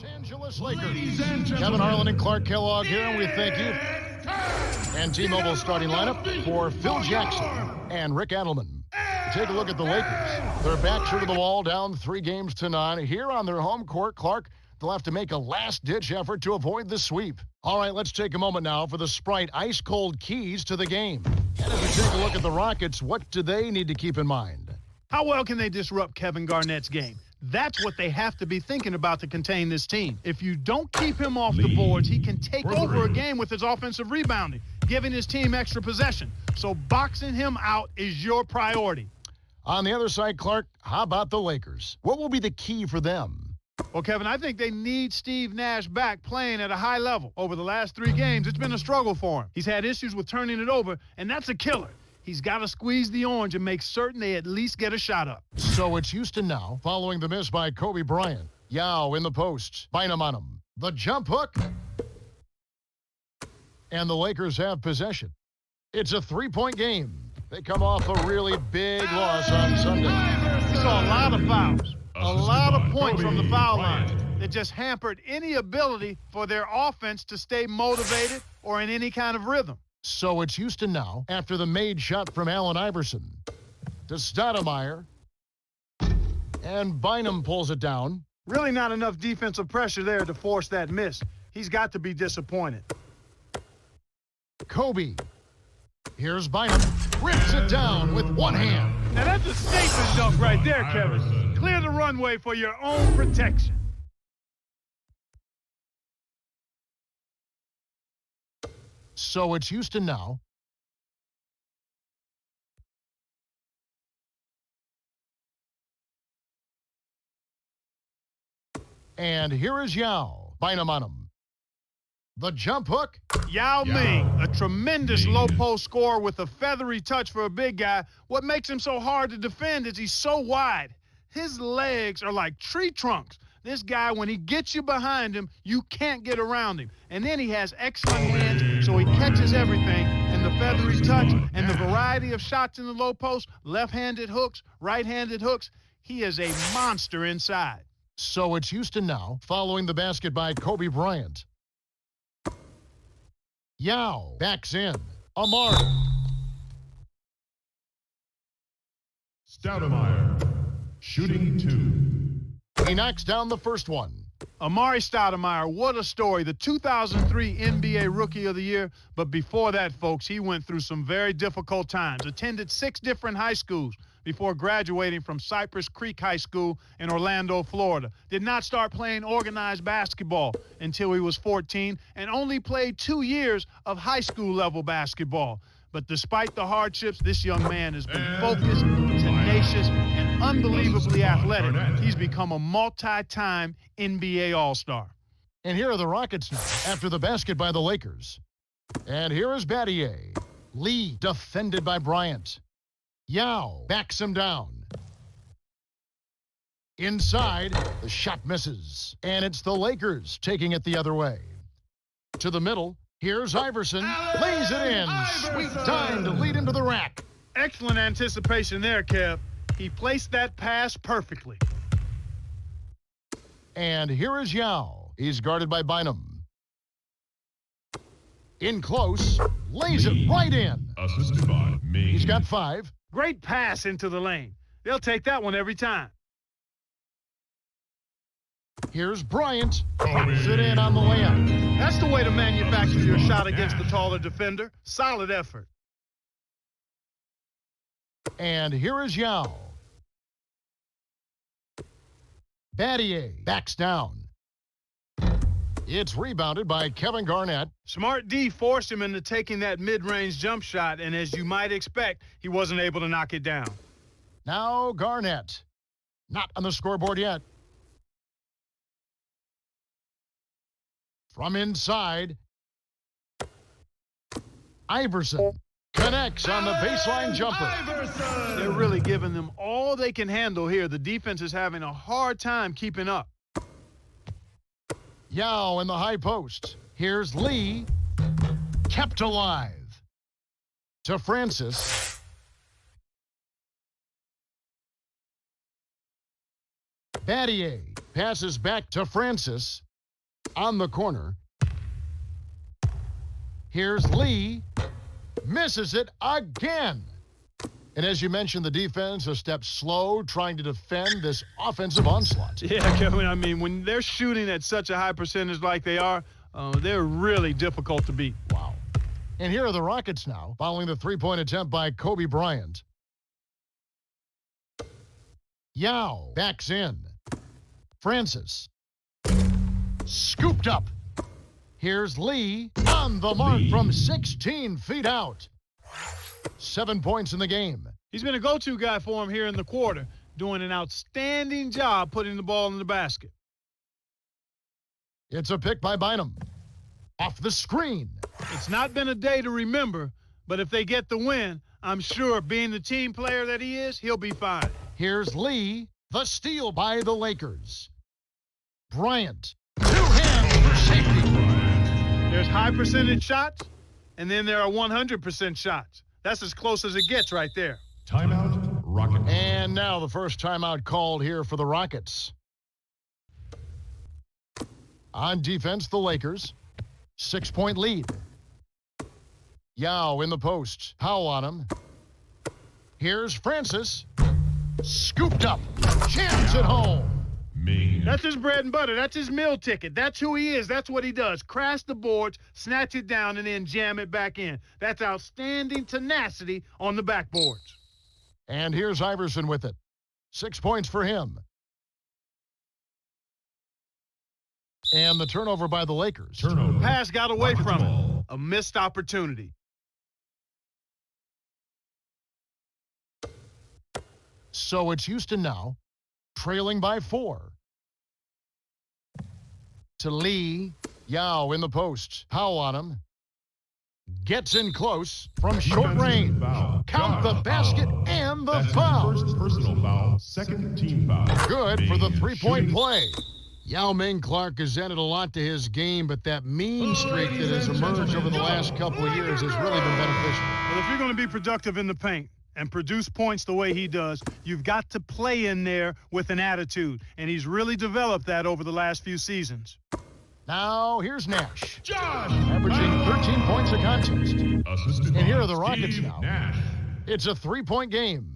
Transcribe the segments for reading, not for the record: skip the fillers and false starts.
Los Angeles Lakers. Kevin Harlan and Clark Kellogg here, and we thank you. And T-Mobile starting lineup for Phil Jackson and Rick Adelman. Take a look at the Lakers. Their backs are to the wall, down 3-9. Here on their home court, Clark, they'll have to make a last-ditch effort to avoid the sweep. All right, let's take a moment now for the Sprite ice-cold keys to the game. And as we take a look at the Rockets, what do they need to keep in mind? How well can they disrupt Kevin Garnett's game? That's what they have to be thinking about to contain this team. If you don't keep him off the boards, he can take over a game with his offensive rebounding, giving his team extra possession. So boxing him out is your priority. On the other side, Clark, how about the Lakers? What will be the key for them? Well, Kevin, I think they need Steve Nash back playing at a high level. Over the last 3 games, it's been a struggle for him. He's had issues with turning it over, and that's a killer. He's got to squeeze the orange and make certain they at least get a shot up. So it's Houston now, following the miss by Kobe Bryant. Yao in the post. Bynum on him. The jump hook. And the Lakers have possession. It's a 3-point game. They come off a really big loss on Sunday. We saw a lot of fouls. A lot of points from the foul line that just hampered any ability for their offense to stay motivated or in any kind of rhythm. So it's Houston now after the made shot from Allen Iverson to Stoudemire. And Bynum pulls it down. Really not enough defensive pressure there to force that miss. He's got to be disappointed. Kobe. Here's Bynum. Rips it down with one hand. Now that's a statement dunk right there, Kevin. Clear the runway for your own protection. So it's Houston now. And here is Yao. Bynum on him. The jump hook. Yao Ming, a tremendous low post scorer with a feathery touch for a big guy. What makes him so hard to defend is he's so wide. His legs are like tree trunks. This guy, when he gets you behind him, you can't get around him. And then he has excellent hands, so he catches everything. And the feathery touch and the variety of shots in the low post, left-handed hooks, right-handed hooks, he is a monster inside. So it's Houston now, following the basket by Kobe Bryant. Yao backs in. Amari. Stoudemire, shooting 2. He knocks down the first one. Amari Stoudemire, what a story. The 2003 NBA Rookie of the Year. But before that, folks, he went through some very difficult times. Attended 6 different high schools before graduating from Cypress Creek High School in Orlando, Florida. Did not start playing organized basketball until he was 14 and only played 2 years of high school level basketball. But despite the hardships, this young man has been focused, tenacious, and unbelievably athletic. He's become a multi-time NBA All-Star. And here are the Rockets now, after the basket by the Lakers. And here is Battier. Lee defended by Bryant. Yao backs him down. Inside, the shot misses. And it's the Lakers taking it the other way. To the middle, here's Iverson. Lays it in. Sweet time to lead into the rack. Excellent anticipation there, Kev. He placed that pass perfectly. And here is Yao. He's guarded by Bynum. In close, lays it right in. Assisted by Ming. He's got 5. Great pass into the lane. They'll take that one every time. Here's Bryant. Puts it in on the layup. That's the way to manufacture your shot against the taller defender. Solid effort. And here is Yao. Battier backs down. It's rebounded by Kevin Garnett. Smart D forced him into taking that mid-range jump shot, and as you might expect, he wasn't able to knock it down. Now Garnett. Not on the scoreboard yet. From inside, Iverson connects on the baseline jumper. They're really giving them all they can handle here. The defense is having a hard time keeping up. Yao in the high post. Here's Lee. Kept alive. To Francis. Battier passes back to Francis. On the corner. Here's Lee. Misses it again. And as you mentioned, the defense a step slow trying to defend this offensive onslaught. Yeah, Kevin, I mean, when they're shooting at such a high percentage like they are, they're really difficult to beat. Wow. And here are the Rockets now, following the three-point attempt by Kobe Bryant. Yao backs in. Francis. Scooped up. Here's Lee on the mark from 16 feet out. 7 points in the game. He's been a go-to guy for him here in the quarter, doing an outstanding job putting the ball in the basket. It's a pick by Bynum. Off the screen. It's not been a day to remember, but if they get the win, I'm sure being the team player that he is, he'll be fine. Here's Lee. The steal by the Lakers. Bryant. Two hands for safety. There's high percentage shots, and then there are 100% shots. That's as close as it gets right there. Timeout, Rockets. And now the first timeout called here for the Rockets. On defense, the Lakers. 6-point lead. Yao in the post. Powell on him. Here's Francis. Scooped up. Jams it home. Ming. That's his bread and butter. That's his meal ticket. That's who he is. That's what he does. Crash the boards, snatch it down, and then jam it back in. That's outstanding tenacity on the backboards. And here's Iverson with it. 6 points for him. And the turnover by the Lakers. Turnover. Pass got away Rockets from ball. him. A missed opportunity. So it's Houston now, trailing by 4. To Lee. Yao in the post. Powell on him. Gets in close from short Defensive range. foul. Count the Foul. basket and the That's foul. First personal foul. Second team foul. Good for the Ming three-point shooting. play. Yao Ming Clark has added a lot to his game, but that mean streak that has emerged over the last couple of years has really been beneficial. Well, if you're going to be productive in the paint and produce points the way he does, you've got to play in there with an attitude, and he's really developed that over the last few seasons. Now, here's Nash, Josh. averaging 13 points a contest. Assisted And here by are the Rockets Steve now. Nash. It's a three-point game.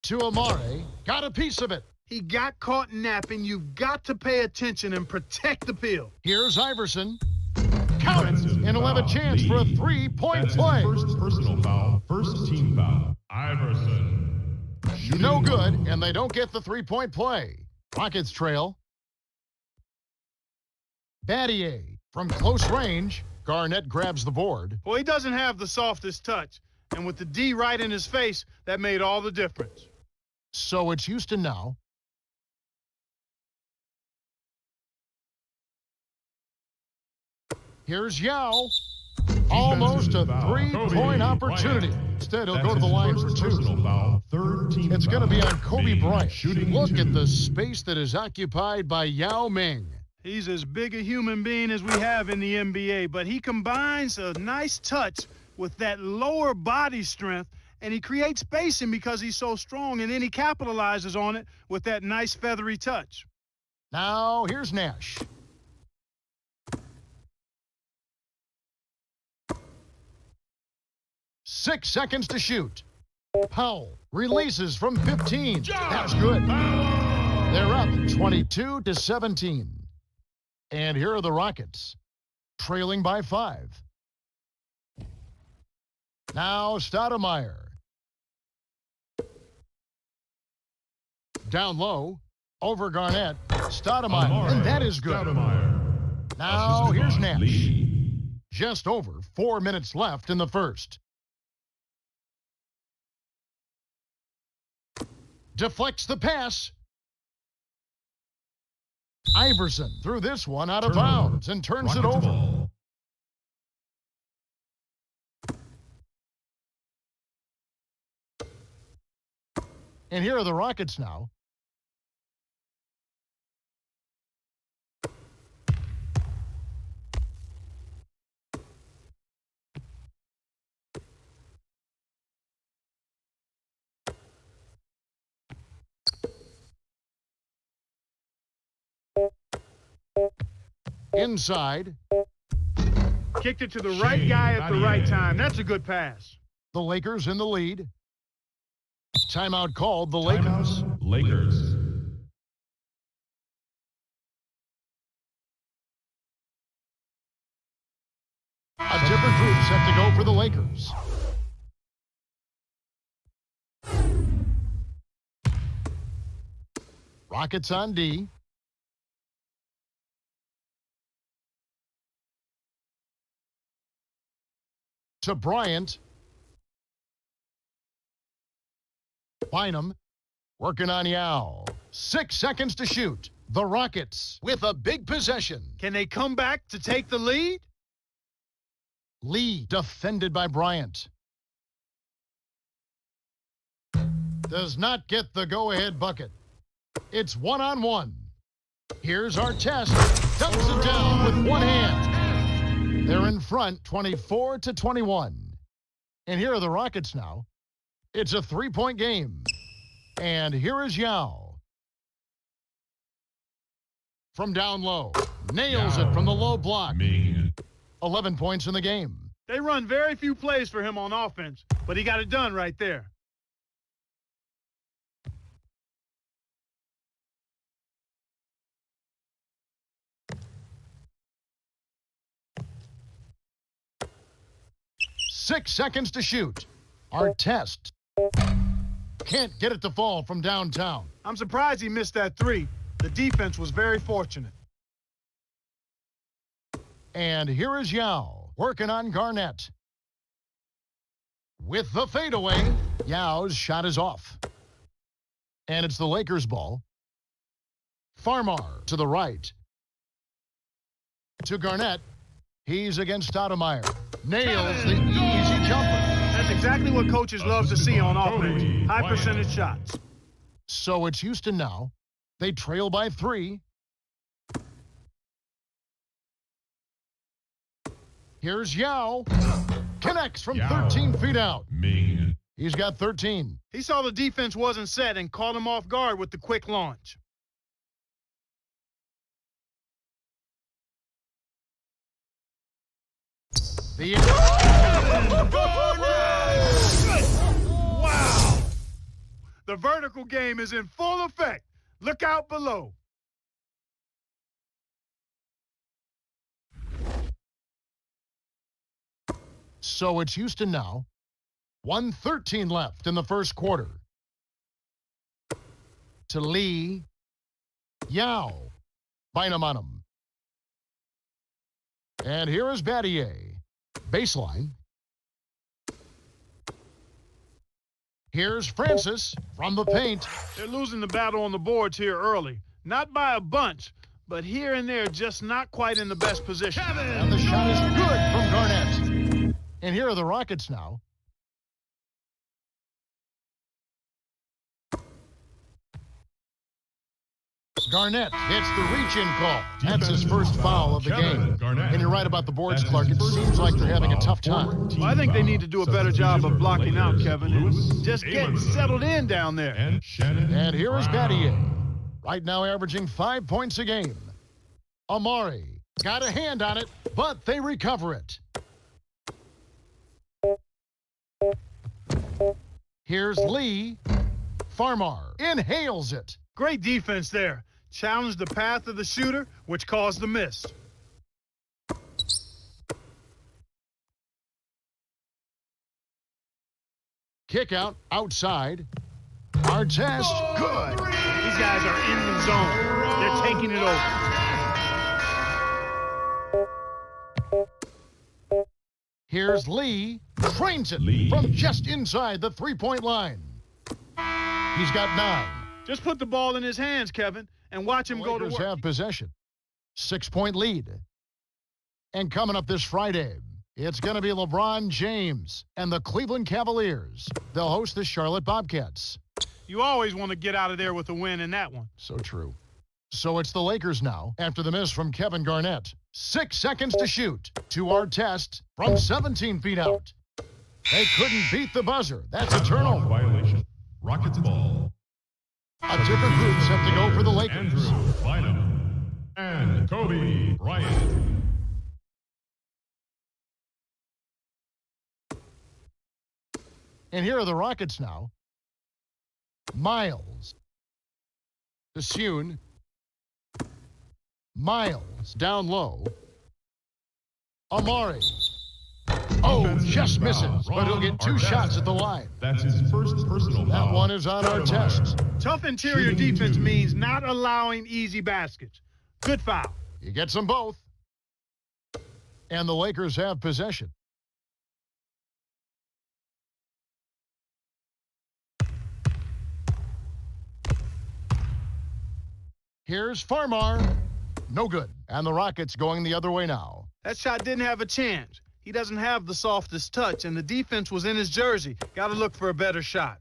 To Amare, got a piece of it. He got caught napping. You've got to pay attention and protect the peel. Here's Iverson. Count it, Defensive and he'll have a foul. chance for a Lee. three-point That's play. his first personal foul. First team foul. Iverson. Shooting No good, and they don't get the three-point play. Rockets trail. Battier from close range. Garnett grabs the board. Well, he doesn't have the softest touch, and with the D right in his face, that made all the difference. So it's Houston now. Here's Yao. Almost a foul. three-point Kobe opportunity. Bryant. Instead, he'll That's go to the his line first for two. personal foul. Third team It's going to foul. be on Kobe Ming Bryant. shooting Look two. at the space that is occupied by Yao Ming. He's as big a human being as we have in the NBA, but he combines a nice touch with that lower body strength, and he creates spacing because he's so strong, and then he capitalizes on it with that nice feathery touch. Now, here's Nash. Six seconds to shoot. Powell releases from 15. That's good. They're up 22-17. And here are the Rockets, trailing by 5. Now Stoudemire. Down low, over Garnett. Stoudemire, Amare. and that is good. Stoudemire. Now Assisted here's by Nash. Lee. Just over 4 minutes left in the first. Deflects the pass. Iverson threw this one out of Turnover. bounds and turns it Rockets over. ball. And here are the Rockets now. Inside. Kicked it to the right guy at the right time. That's a good pass. The Lakers in the lead. Timeout called the Lakers. Timeout, Lakers. A different group set to go for the Lakers. Rockets on D. To Bryant. Bynum working on Yao. 6 seconds to shoot. The Rockets with a big possession. Can they come back to take the lead? Lee defended by Bryant. Does not get the go-ahead bucket. It's one-on-one. Here's our test. Dumps it down with one hand. They're in front 24-21. And here are the Rockets now. It's a three-point game. And here is Yao. From down low. Nails it from the low block. 11 points in the game. They run very few plays for him on offense, but he got it done right there. Six seconds to shoot. Our test. Can't get it to fall from downtown. I'm surprised he missed that three. The defense was very fortunate. And here is Yao working on Garnett. With the fadeaway, Yao's shot is off. And it's the Lakers' ball. Farmar to the right. To Garnett. He's against Stoudemire. Nails the easy jumper. That's exactly what coaches love to see on offense. High percentage shots. So it's Houston now. They trail by 3. Here's Yao. Connects from 13 feet out. He's got 13. He saw the defense wasn't set and caught him off guard with the quick launch. Wow! The vertical game is in full effect. Look out below. So it's Houston now. 1:13 left in the first quarter. To Lee. Yao. Bynum on him. And here is Battier. Baseline. Here's Francis from the paint. They're losing the battle on the boards here early. Not by a bunch, but here and there just not quite in the best position. And the shot is good from Garnett. And here are the Rockets now. Garnett hits the reach-in call. That's his first foul of the game. And you're right about the boards, Clark. It seems like they're having a tough time. Well, I think they need to do a better job of blocking out, Kevin, and just getting settled in down there. And here is Battier. Right now averaging 5 points a game. Amari got a hand on it, but they recover it. Here's Lee. Farmar inhales it. Great defense there. Challenged the path of the shooter, which caused the miss. Kick out outside. Artest, good. These guys are in the zone. They're taking it over. Here's Lee. Trains it from just inside the three-point line. He's got 9. Just put the ball in his hands, Kevin, and watch him go to Lakers work. have possession. 6-point lead. And coming up this Friday, it's going to be LeBron James and the Cleveland Cavaliers. They'll host the Charlotte Bobcats. You always want to get out of there with a win in that one. So true. So it's the Lakers now after the miss from Kevin Garnett. 6 seconds to shoot. To our test from 17 feet out. They couldn't beat the buzzer. That's a turnover. Violation. Rockets ball. A different group set to go for the Lakers. Andrew Bynum. and Kobe Bryant. And here are the Rockets now. Miles. To Sune. Miles down low. Amari. Oh, just misses, but he'll get 2 shots at the line. That's his first personal foul. That one is on our test. Tough interior defense means not allowing easy baskets. Good foul. He gets them both. And the Lakers have possession. Here's Farmar. No good. And the Rockets going the other way now. That shot didn't have a chance. He doesn't have the softest touch, and the defense was in his jersey. Got to look for a better shot.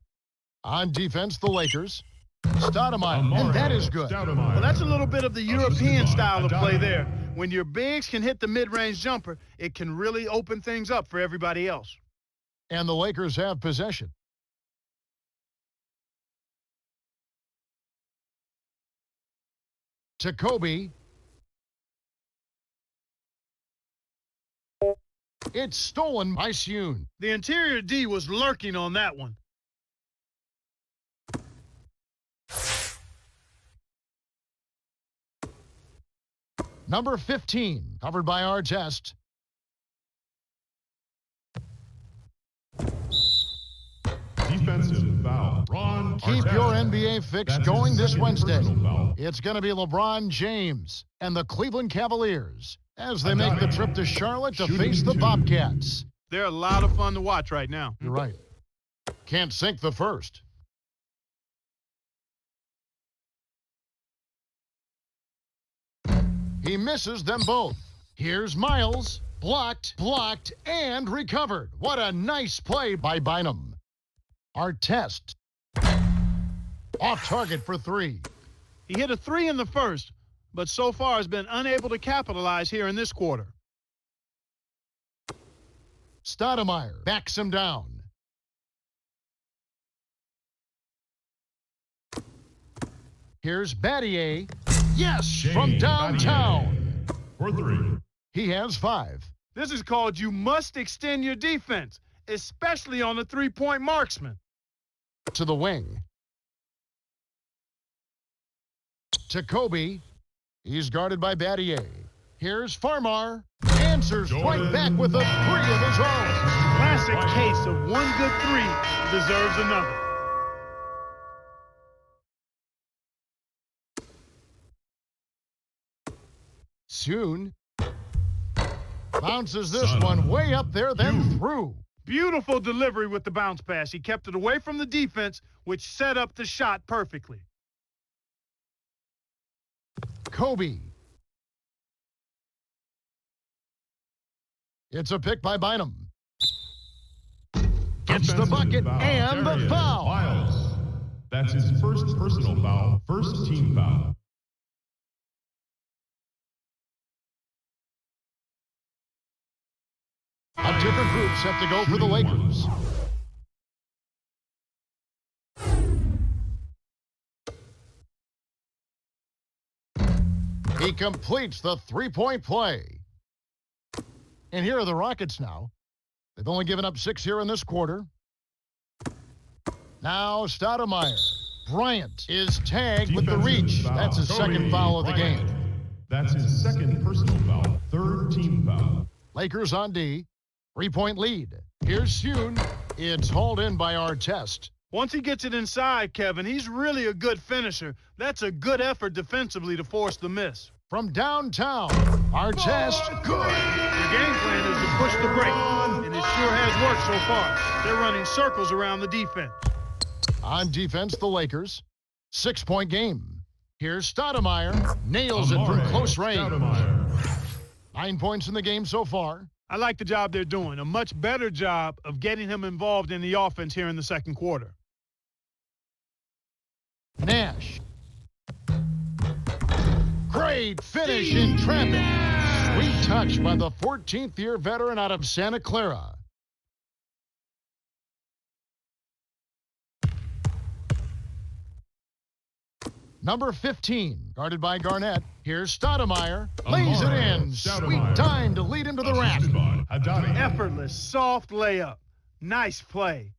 On defense, the Lakers. Stoudemire, and that is good. Well, that's a little bit of the European style of play there. When your bigs can hit the mid-range jumper, it can really open things up for everybody else. And the Lakers have possession. To Kobe. It's stolen by Sune. The interior D was lurking on that one. Number 15, covered by our test. Defensive foul. Ron Keep Artest. your NBA fix That's going his this second Wednesday. personal foul. It's going to be LeBron James and the Cleveland Cavaliers as they make the trip to Charlotte to face the Bobcats. They're a lot of fun to watch right now. You're right. Can't sink the first. He misses them both. Here's Miles. Blocked, and recovered. What a nice play by Bynum. Our test. Off target for 3. He hit a 3 in the first, but so far has been unable to capitalize here in this quarter. Stoudemire backs him down. Here's Battier. Yes, Shane from downtown. Battier for 3. He has 5. This is called you must extend your defense, especially on the three-point marksman. To the wing. To Kobe. He's guarded by Battier. Here's Farmar. Answers right back with a 3 of his own. Classic case of one good 3 deserves another. Soon. Bounces this one way up there, then through. Beautiful delivery with the bounce pass. He kept it away from the defense, which set up the shot perfectly. Kobe. It's a pick by Bynum. Gets the bucket and the foul. Miles. That's his first personal foul, first team foul. Different groups have to go for the Lakers. He completes the 3-point play. And here are the Rockets now. They've only given up 6 here in this quarter. Now Stoudemire. Bryant is tagged with the reach. Foul. That's his second foul of the game. That's his second personal foul, third team foul. Lakers on D. 3-point lead. Here's Sune. It's hauled in by our test. Once he gets it inside, Kevin, he's really a good finisher. That's a good effort defensively to force the miss. From downtown, our test, good. Your game plan is to push the break, and it sure has worked so far. They're running circles around the defense. On defense, the Lakers. 6-point game. Here's Stoudemire. Nails it from close range. Stoudemire. 9 points in the game so far. I like the job they're doing. A much better job of getting him involved in the offense here in the second quarter. Nash. Great finish in traffic. Sweet touch by the 14th-year veteran out of Santa Clara. Number 15, guarded by Garnett. Here's Stoudemire. Lays it in. Sweet Stoudemire. time to lead him to the rack. Assisted by Haddadi. Effortless, soft layup. Nice play.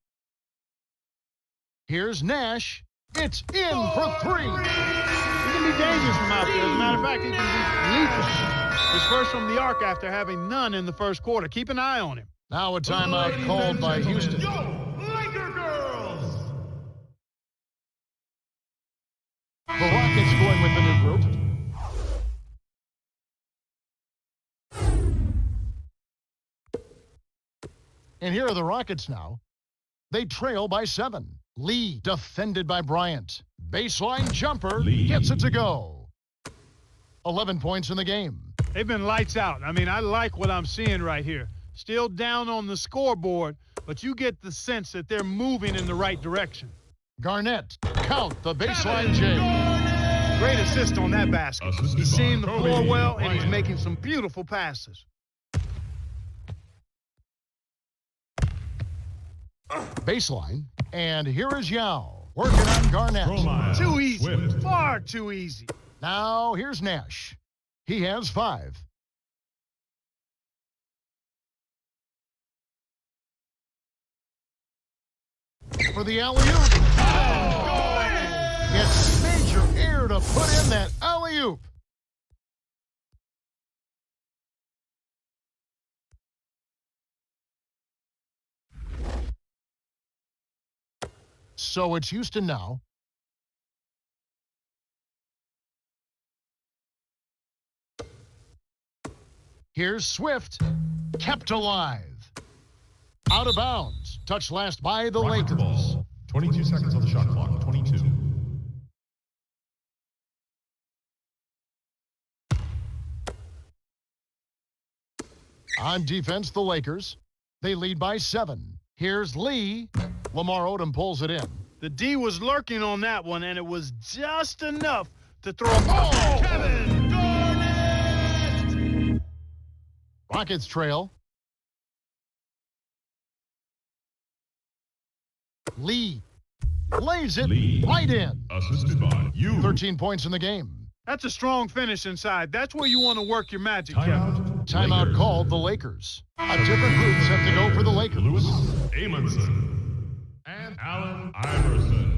Here's Nash. It's in for three. He can be dangerous from out there. As a matter of fact, he can be lethal. His first from the arc after having none in the first quarter. Keep an eye on him. Now a timeout called by Houston. Laker girls. The Rockets going with the new group. And here are the Rockets now. They trail by 7. Lee defended by Bryant. Baseline jumper Lee. gets it to go. 11 points in the game. They've been lights out. I mean, I like what I'm seeing right here. Still down on the scoreboard, but you get the sense that they're moving in the right direction. Garnett, count the baseline J. Great assist on that basket. Assisted He's by seeing the floor Kobe well, and he's Bryant. making some beautiful passes. Baseline, and here is Yao working on Garnett. Romine. Too easy. Swift. Far too easy. Now here's Nash. He has 5. For the alley-oop. It's major air to put in that alley-oop. So it's Houston now. Here's Swift, kept alive. Out of bounds. Touch last by the Rockets Lakers. ball. 22 seconds on the shot clock. 22. On defense, the Lakers. They lead by 7. Here's Lee. Lamar Odom pulls it in. The D was lurking on that one, and it was just enough to throw a Oh! Kevin Garnett! Rockets trail. Lee lays it Lee. right in. Assisted by you. 13 points in the game. That's a strong finish inside. That's where you want to work your magic, Kevin. Timeout. Timeout Lakers. called the Lakers. A different group set to go for the Lakers. Lewis Amundsen and Allen Iverson.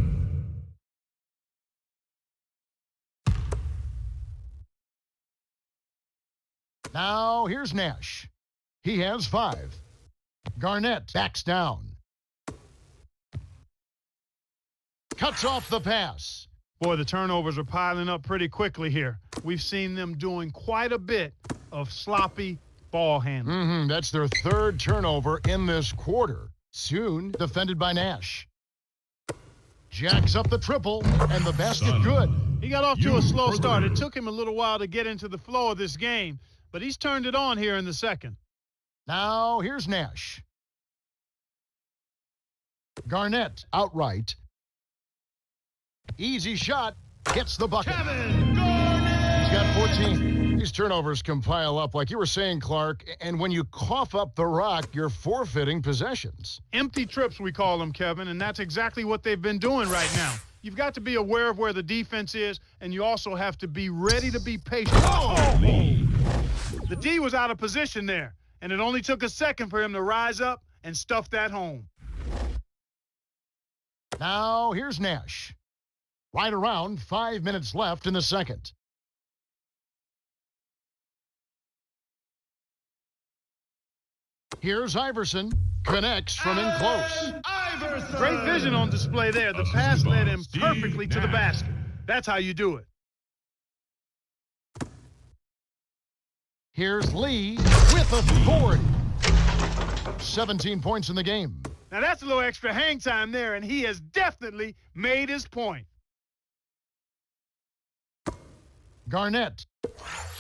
Now here's Nash. He has 5. Garnett backs down. Cuts off the pass. Boy, the turnovers are piling up pretty quickly here. We've seen them doing quite a bit of sloppy ball handling. That's their 3rd turnover in this quarter. Soon defended by Nash. Jacks up the triple, and the basket Son. good. He got off to You a slow further. start. It took him a little while to get into the flow of this game, but he's turned it on here in the second. Now here's Nash. Garnett outright. Easy shot. Gets the bucket. Kevin Garnett! He's got 14. These turnovers can pile up, like you were saying, Clark, and when you cough up the rock, you're forfeiting possessions. Empty trips, we call them, Kevin, and that's exactly what they've been doing right now. You've got to be aware of where the defense is, and you also have to be ready to be patient. Lee. The D was out of position there, and it only took a second for him to rise up and stuff that home. Now here's Nash. Right around 5 minutes left in the second. Here's Iverson. Connects from in close. Iverson. Great vision on display there. The Assisted pass by led him Steve perfectly to the Nash. basket. That's how you do it. Here's Lee with authority. 17 points in the game. Now that's a little extra hang time there, and he has definitely made his point. Garnett.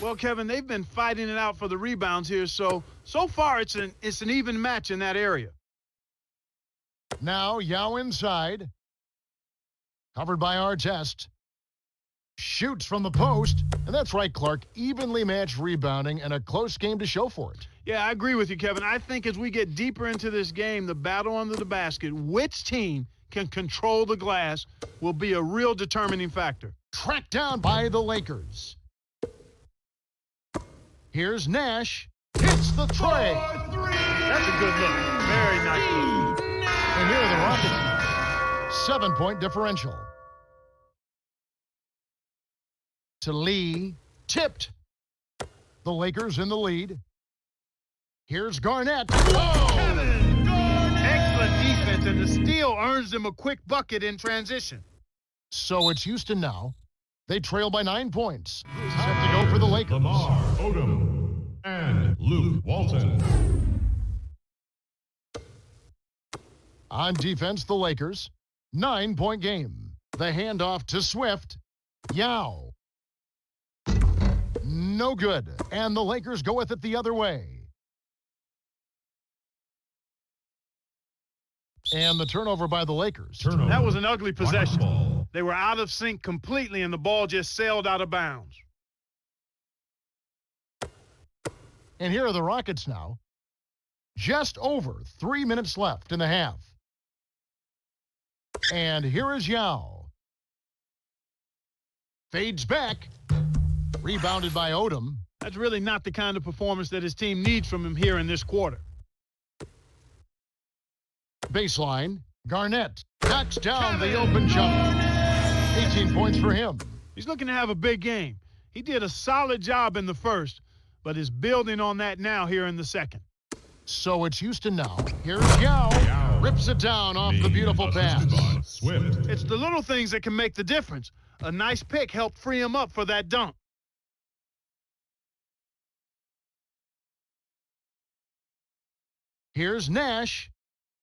Well, Kevin, they've been fighting it out for the rebounds here, so far it's an even match in that area. Now Yao inside. Covered by Artest. Shoots from the post. And that's right, Clark. Evenly matched rebounding and a close game to show for it. Yeah, I agree with you, Kevin. I think as we get deeper into this game, the battle under the basket, which team can control the glass will be a real determining factor. Tracked down by the Lakers. Here's Nash. Hits the tray. That's a good look. Very nice look. And here are the Rockets. 7-point differential. To Lee. Tipped. The Lakers in the lead. Here's Garnett. Excellent defense, and the steal earns them a quick bucket in transition. So it's Houston now. They trail by 9 points. Set to go for the Lakers. Lamar Odom and Luke Walton. On defense, the Lakers. 9-point game. The handoff to Swift. Yao. No good. And the Lakers go with it the other way. And the turnover by the Lakers. Turnover. That was an ugly possession. Ball. They were out of sync completely, and the ball just sailed out of bounds. And here are the Rockets now. Just over 3 minutes left in the half. And here is Yao. Fades back. Rebounded by Odom. That's really not the kind of performance that his team needs from him here in this quarter. Baseline. Garnett knocks down the open jumper. 18 points for him. He's looking to have a big game. He did a solid job in the first, but is building on that now here in the second. So it's Houston now. Here's Yao. Rips it down off the beautiful pass. Swift. It's the little things that can make the difference. A nice pick helped free him up for that dunk. Here's Nash.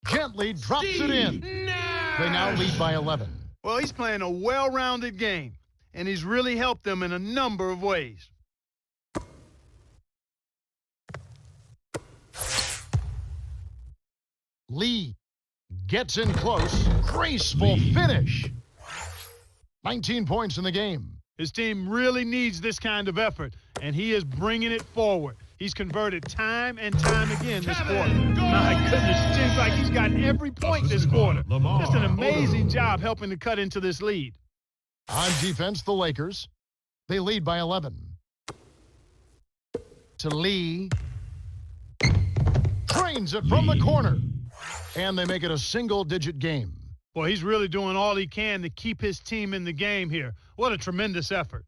Gently drops it in. They now lead by 11. Well, he's playing a well-rounded game, and he's really helped them in a number of ways. Lee gets in close. Graceful finish. 19 points in the game. His team really needs this kind of effort, and he is bringing it forward. He's converted time and time again this quarter. My goodness, it seems like he's gotten every point this quarter. Just an amazing job helping to cut into this lead. On defense, the Lakers. They lead by 11. To Lee. Trains it from the corner. And they make it a single-digit game. Well, he's really doing all he can to keep his team in the game here. What a tremendous effort.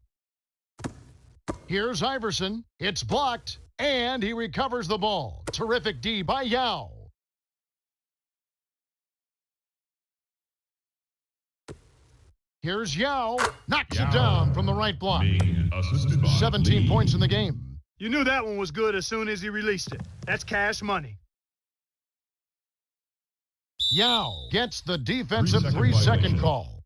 Here's Iverson. It's blocked, and he recovers the ball. Terrific D by Yao. Here's Yao. Knocks it down from the right block. Being assisted by 17 Lee. points in the game. You knew that one was good as soon as he released it. That's cash money. Yao gets the defensive 3-second three-second violation. call.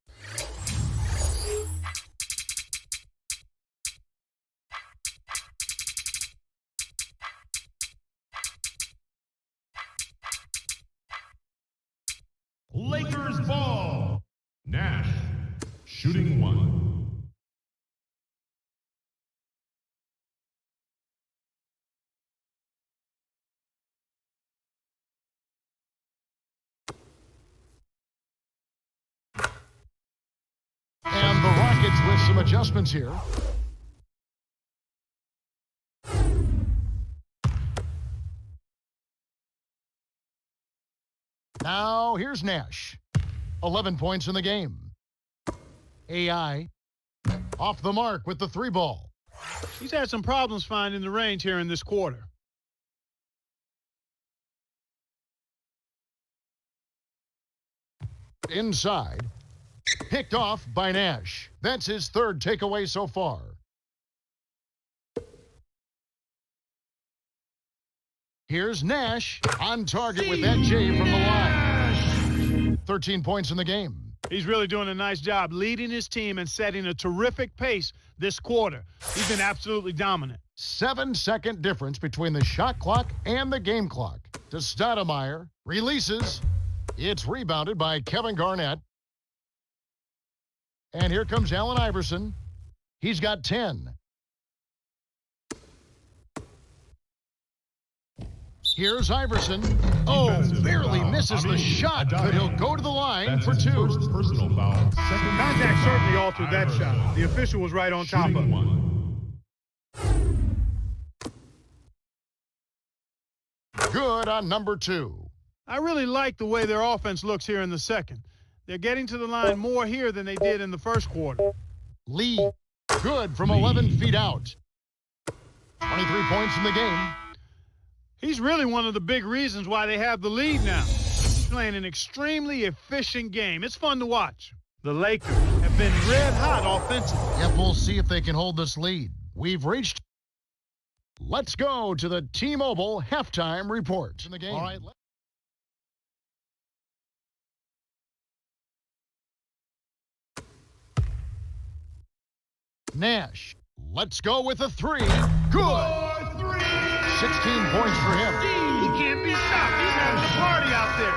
Lakers ball. Nash shooting one. And the Rockets with some adjustments here. Now, here's Nash. 11 points in the game. AI off the mark with the three ball. He's had some problems finding the range here in this quarter. Inside. Picked off by Nash. That's his third takeaway so far. Here's Nash on target with that J from the line. 13 points in the game. He's really doing a nice job leading his team and setting a terrific pace this quarter. He's been absolutely dominant. 7-second difference between the shot clock and the game clock. To Stoudemire. Releases. It's rebounded by Kevin Garnett. And here comes Allen Iverson. He's got 10. Here's Iverson. Oh, Defensive barely foul. misses the shot, but he'll go to the line That's for his 2. first personal foul. Second Contact certainly altered that Iverson. shot. The official was right on top of Shooting it. 1. Good on number 2. I really like the way their offense looks here in the second. They're getting to the line more here than they did in the first quarter. Lee, good from Lee. 11 feet out. 23 points in the game. He's really one of the big reasons why they have the lead now. He's playing an extremely efficient game. It's fun to watch. The Lakers have been red hot offensively. Yep, we'll see if they can hold this lead. We've reached. Let's go to the T-Mobile halftime report. In the game. All right. Nash, let's go with a 3. Good. 16 points for him. He can't be stopped. He's having a party out there.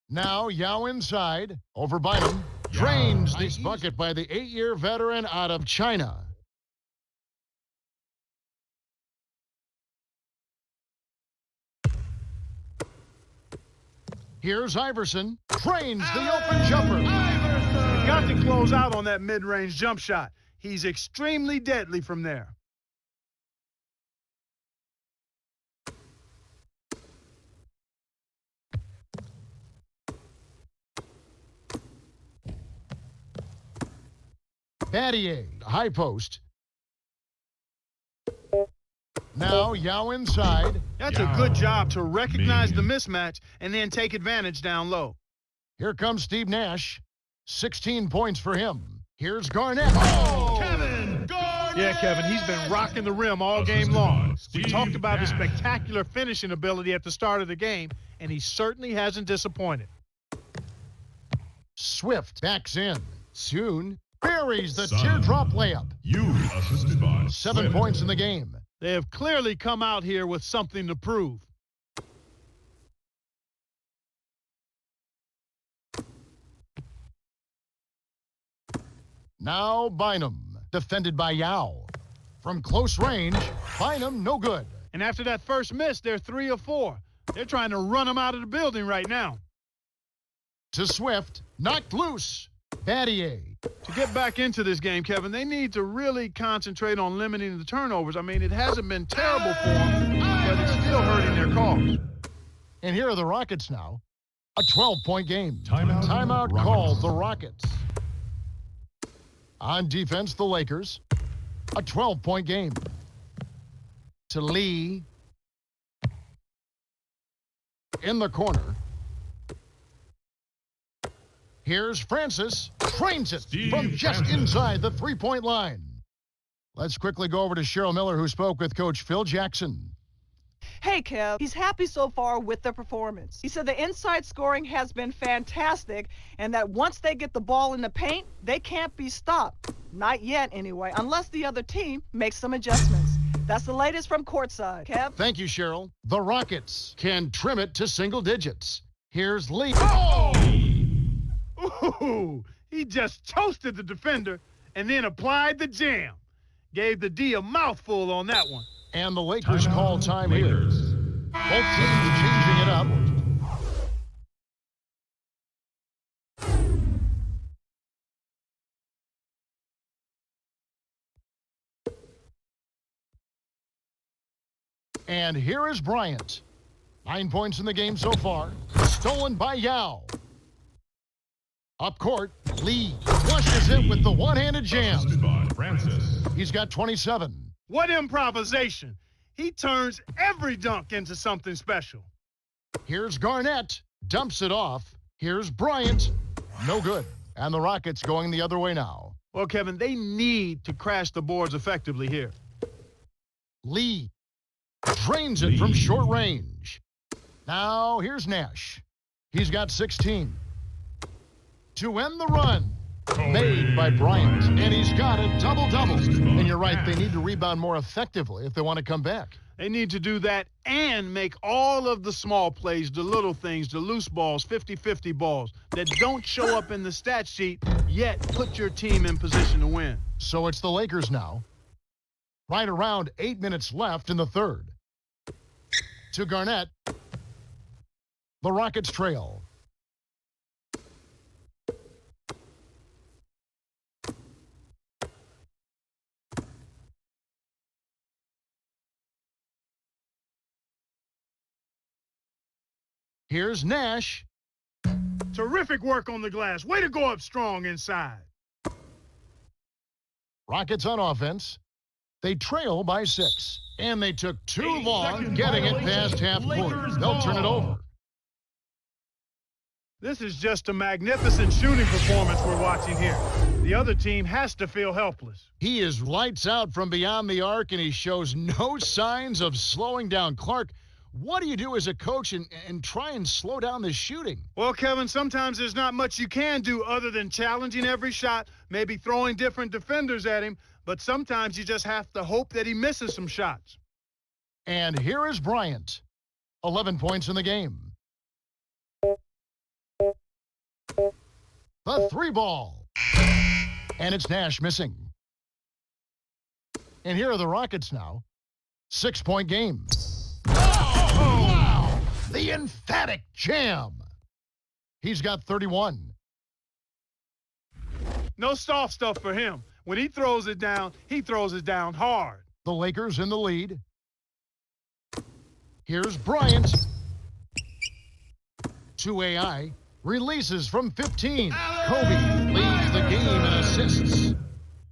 Now Yao inside, over Bynum. Drains this bucket by the 8-year veteran out of China. Here's Iverson. Drains the open jumper. He's got to close out on that mid-range jump shot. He's extremely deadly from there. Battier, high post. Now Yao inside. That's Yao. a good job to recognize the Big. mismatch and then take advantage down low. Here comes Steve Nash. 16 points for him. Here's Garnett. Oh! Kevin Garnett. Yeah, Kevin, he's been rocking the rim all game Assisted long. by We Steve talked about his Nash. spectacular finishing ability at the start of the game, and he certainly hasn't disappointed. Swift backs in. Soon buries the Son. teardrop layup. You assisted by 7 Swift. points in the game. They have clearly come out here with something to prove. Now Bynum, defended by Yao. From close range, Bynum no good. And after that first miss, they're 3 of 4. They're trying to run him out of the building right now. To Swift, knocked loose. Battier. To get back into this game, Kevin, they need to really concentrate on limiting the turnovers. I mean, it hasn't been terrible for them, but it's still hurting their cause. And here are the Rockets now. A 12-point game. Timeout. Timeout Rockets. called the Rockets. On defense, the Lakers. A 12-point game. To Lee. In the corner. Here's Francis. Trains it Steve from just Francis. inside the three-point line. Let's quickly go over to Cheryl Miller, who spoke with Coach Phil Jackson. Hey, Kev, he's happy so far with their performance. He said the inside scoring has been fantastic and that once they get the ball in the paint, they can't be stopped. Not yet, anyway, unless the other team makes some adjustments. That's the latest from courtside. Kev? Thank you, Cheryl. The Rockets can trim it to single digits. Here's Lee. Oh! Ooh, he just toasted the defender and then applied the jam. Gave the D a mouthful on that one. And the Lakers Timeout. call time Lakers. here. Both teams changing it up. And here is Bryant. 9 points in the game so far. Stolen by Yao. Up court, Lee flushes it with the one-handed jam. Assisted by Francis. He's got 27. What improvisation. He turns every dunk into something special. Here's Garnett. Dumps it off. Here's Bryant. No good. And the Rockets going the other way now. Well, Kevin, they need to crash the boards effectively here. Lee drains it from short range. Now here's Nash. He's got 16. To end the run. Made by Bryant. And he's got a double-double. And you're right, they need to rebound more effectively if they want to come back. They need to do that and make all of the small plays, the little things, the loose balls, 50-50 balls that don't show up in the stat sheet, yet put your team in position to win. So it's the Lakers now. Right around 8 minutes left in the third. To Garnett. The Rockets trail. Here's Nash. Terrific work on the glass. Way to go up strong inside. Rockets on offense. They trail by 6. And they took too long getting it past half court. They'll turn it over. This is just a magnificent shooting performance we're watching here. The other team has to feel helpless. He is lights out from beyond the arc, and he shows no signs of slowing down. Clark, what do you do as a coach and try and slow down the shooting? Well, Kevin, sometimes there's not much you can do other than challenging every shot, maybe throwing different defenders at him, but sometimes you just have to hope that he misses some shots. And here is Bryant. 11 points in the game. The 3-ball. And it's Nash missing. And here are the Rockets now. 6-point game. Oh, wow! The emphatic jam. He's got 31. No soft stuff for him. When he throws it down hard. The Lakers in the lead. Here's Bryant. To AI. Releases from 15. Kobe leads the game in assists.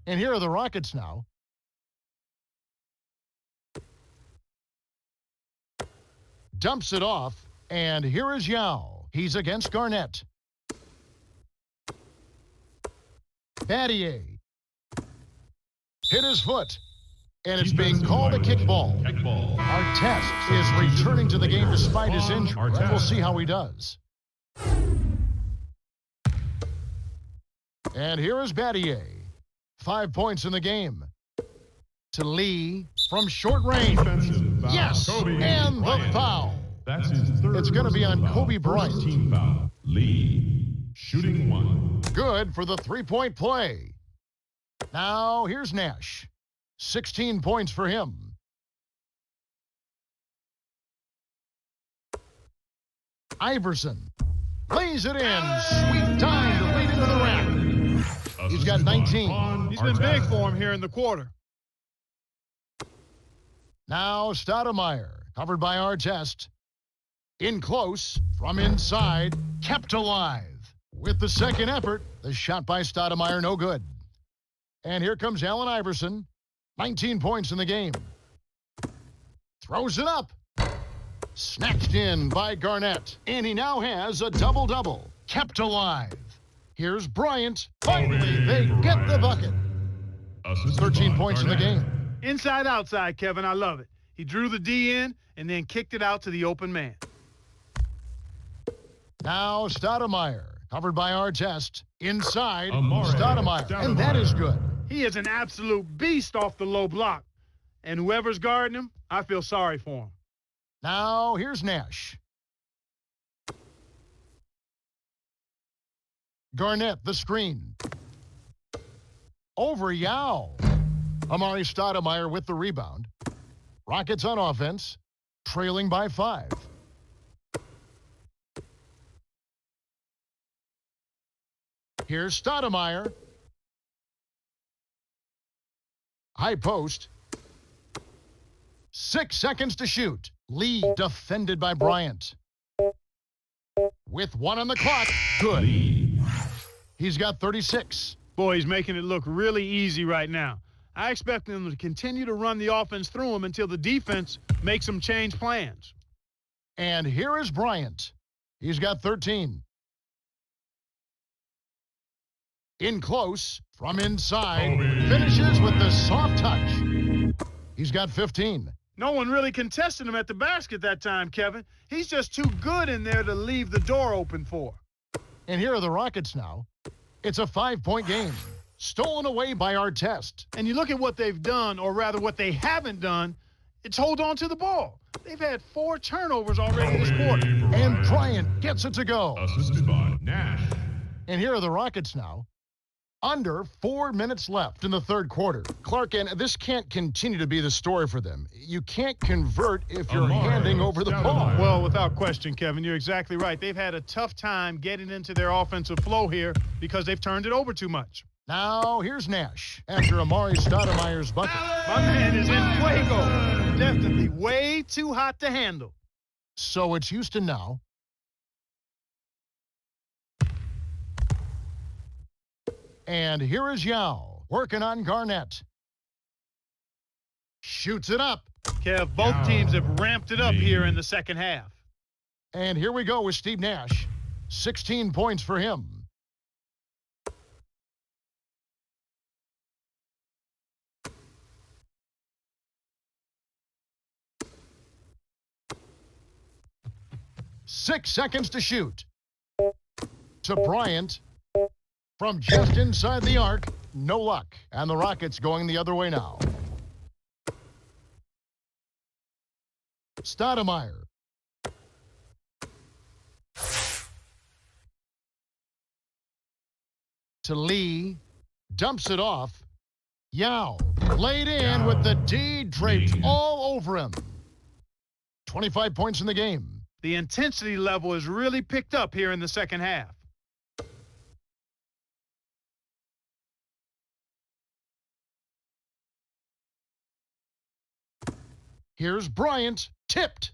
And here are the Rockets now. Dumps it off, and here is Yao. He's against Garnett. Battier. Hit his foot, and it's being called a kickball. Artest is returning to the game despite his injury. We'll see how he does. And here is Battier. 5 points in the game. To Lee from short range. Yes, and the foul. That's his third. It's going to be on Kobe Bryant. First team foul. Lee, shooting 1. Good for the 3-point play. Now here's Nash. 16 points for him. Iverson lays it in. Sweet time to lead into the rack. He's got 19. He's been big for him here in the quarter. Now Stoudemire, covered by Artest. In close, from inside, kept alive. With the second effort, the shot by Stoudemire no good. And here comes Allen Iverson. 19 points in the game. Throws it up. Snatched in by Garnett. And he now has a double-double. Kept alive. Here's Bryant. Finally, they get the bucket. 13 points in the game. Inside, outside, Kevin. I love it. He drew the D in and then kicked it out to the open man. Now Stoudemire, covered by Artest. Inside, Amare Stoudemire. And that is good. He is an absolute beast off the low block. And whoever's guarding him, I feel sorry for him. Now here's Nash. Garnett, the screen. Over Yao. Amare Stoudemire with the rebound. Rockets on offense, trailing by 5. Here's Stoudemire. High post. 6 seconds to shoot. Lee defended by Bryant. With 1 on the clock. Good. He's got 36. Boy, he's making it look really easy right now. I expect them to continue to run the offense through him until the defense makes them change plans. And here is Bryant. He's got 13. In close, from inside, finishes with the soft touch. He's got 15. No one really contested him at the basket that time, Kevin. He's just too good in there to leave the door open for. And here are the Rockets now. It's a 5-point game. Stolen away by Artest. And you look at what they've done, or rather what they haven't done, it's hold on to the ball. They've had 4 turnovers already this quarter. And Bryant gets it to go. Assisted by Nash. And here are the Rockets now. Under 4 minutes left in the third quarter. Clark, and this can't continue to be the story for them. You can't convert if you're handing over the ball. Well, without question, Kevin, you're exactly right. They've had a tough time getting into their offensive flow here because they've turned it over too much. Now, here's Nash after Amari Stoudemire's bucket. My man is in fuego. Definitely way too hot to handle. So it's Houston now. And here is Yao working on Garnett. Shoots it up. Kev, both teams have ramped it up here in the second half. And here we go with Steve Nash. 16 points for him. Six seconds to shoot. To Bryant. From just inside the arc, no luck. And the Rockets going the other way now. Stoudemire. To Lee. Dumps it off. Yao. Laid in with the D draped all over him. 25 points in the game. The intensity level has really picked up here in the second half. Here's Bryant, tipped.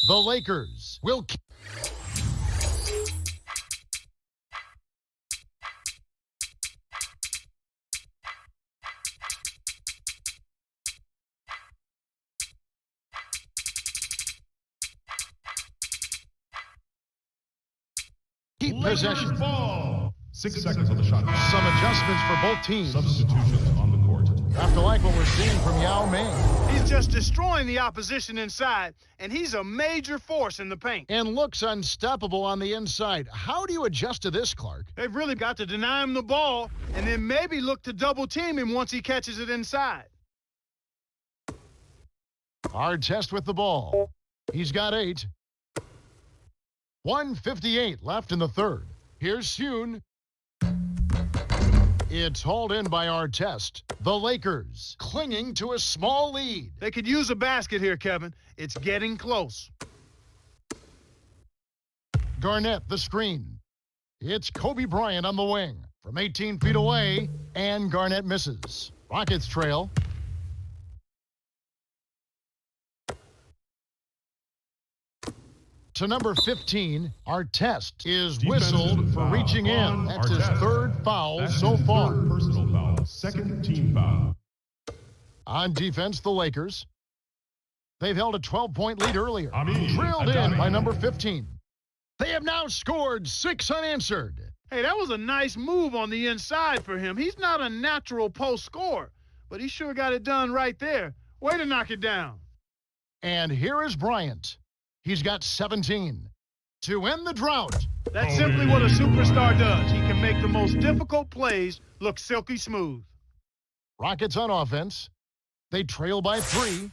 The Lakers will keep. Keep possession. Ball. 6 seconds on the shot clock. Some adjustments for both teams. Substitutions on the court. Have to like what we're seeing from Yao Ming. He's just destroying the opposition inside, and he's a major force in the paint. And looks unstoppable on the inside. How do you adjust to this, Clark? They've really got to deny him the ball and then maybe look to double team him once he catches it inside. Hard test with the ball. He's got 8. 1:58 left in the third. Here's Soon. It's hauled in by Artest. The Lakers clinging to a small lead. They could use a basket here, Kevin. It's getting close. Garnett, the screen. It's Kobe Bryant on the wing. From 18 feet away, and Garnett misses. Rockets trail. To number 15, Artest is whistled for reaching in. That's his third foul so far. Personal foul. Second team foul. On defense, the Lakers. They've held a 12-point lead earlier. Drilled in Adani. by number 15. They have now scored 6 unanswered. Hey, that was a nice move on the inside for him. He's not a natural post scorer, but he sure got it done right there. Way to knock it down. And here is Bryant. He's got 17 to end the drought. That's simply what a superstar does. He can make the most difficult plays look silky smooth. Rockets on offense. They trail by 3.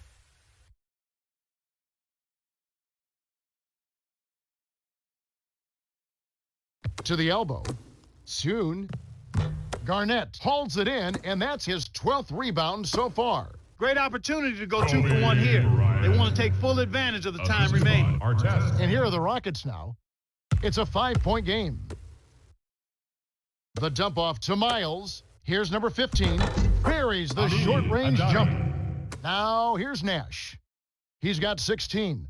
To the elbow. Soon. Garnett holds it in, and that's his 12th rebound so far. Great opportunity to go 2 for 1 here. They want to take full advantage of the time remaining. Artest. And here are the Rockets now. It's a 5-point game. The dump off to Miles. Here's number 15. Buries the short-range Adani. jumper. Now here's Nash. He's got 16.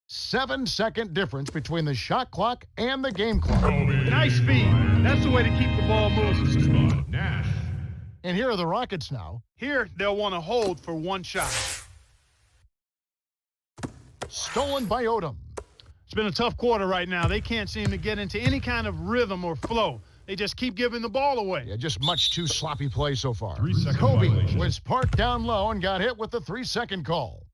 7-second difference between the shot clock and the game clock. Nice speed. That's the way to keep the ball moving. Nash. And here are the Rockets now. Here, they'll want to hold for 1 shot. Stolen by Odom. It's been a tough quarter right now. They can't seem to get into any kind of rhythm or flow. They just keep giving the ball away. Yeah, just much too sloppy play so far. 3-second Kobe violation. was parked down low and got hit with the 3-second call.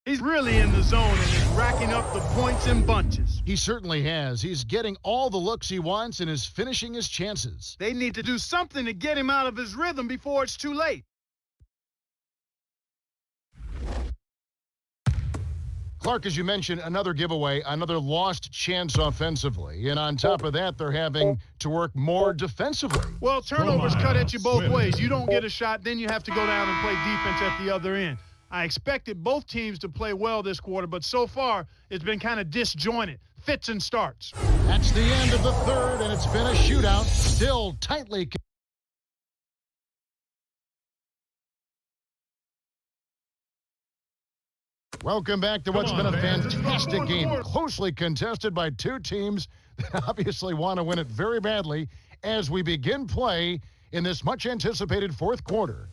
He's really in the zone and is racking up the points in bunches. He certainly has. He's getting all the looks he wants and is finishing his chances. They need to do something to get him out of his rhythm before it's too late. Clark, as you mentioned, another giveaway, another lost chance offensively. And on top of that, they're having to work more defensively. Well, turnovers cut at you both ways. You don't get a shot, then you have to go down and play defense at the other end. I expected both teams to play well this quarter, but so far it's been kind of disjointed. Fits and starts. That's the end of the third, and it's been a shootout. Still tightly. Welcome back to what's been a fantastic game. Closely contested by two teams that obviously want to win it very badly as we begin play in this much-anticipated fourth quarter.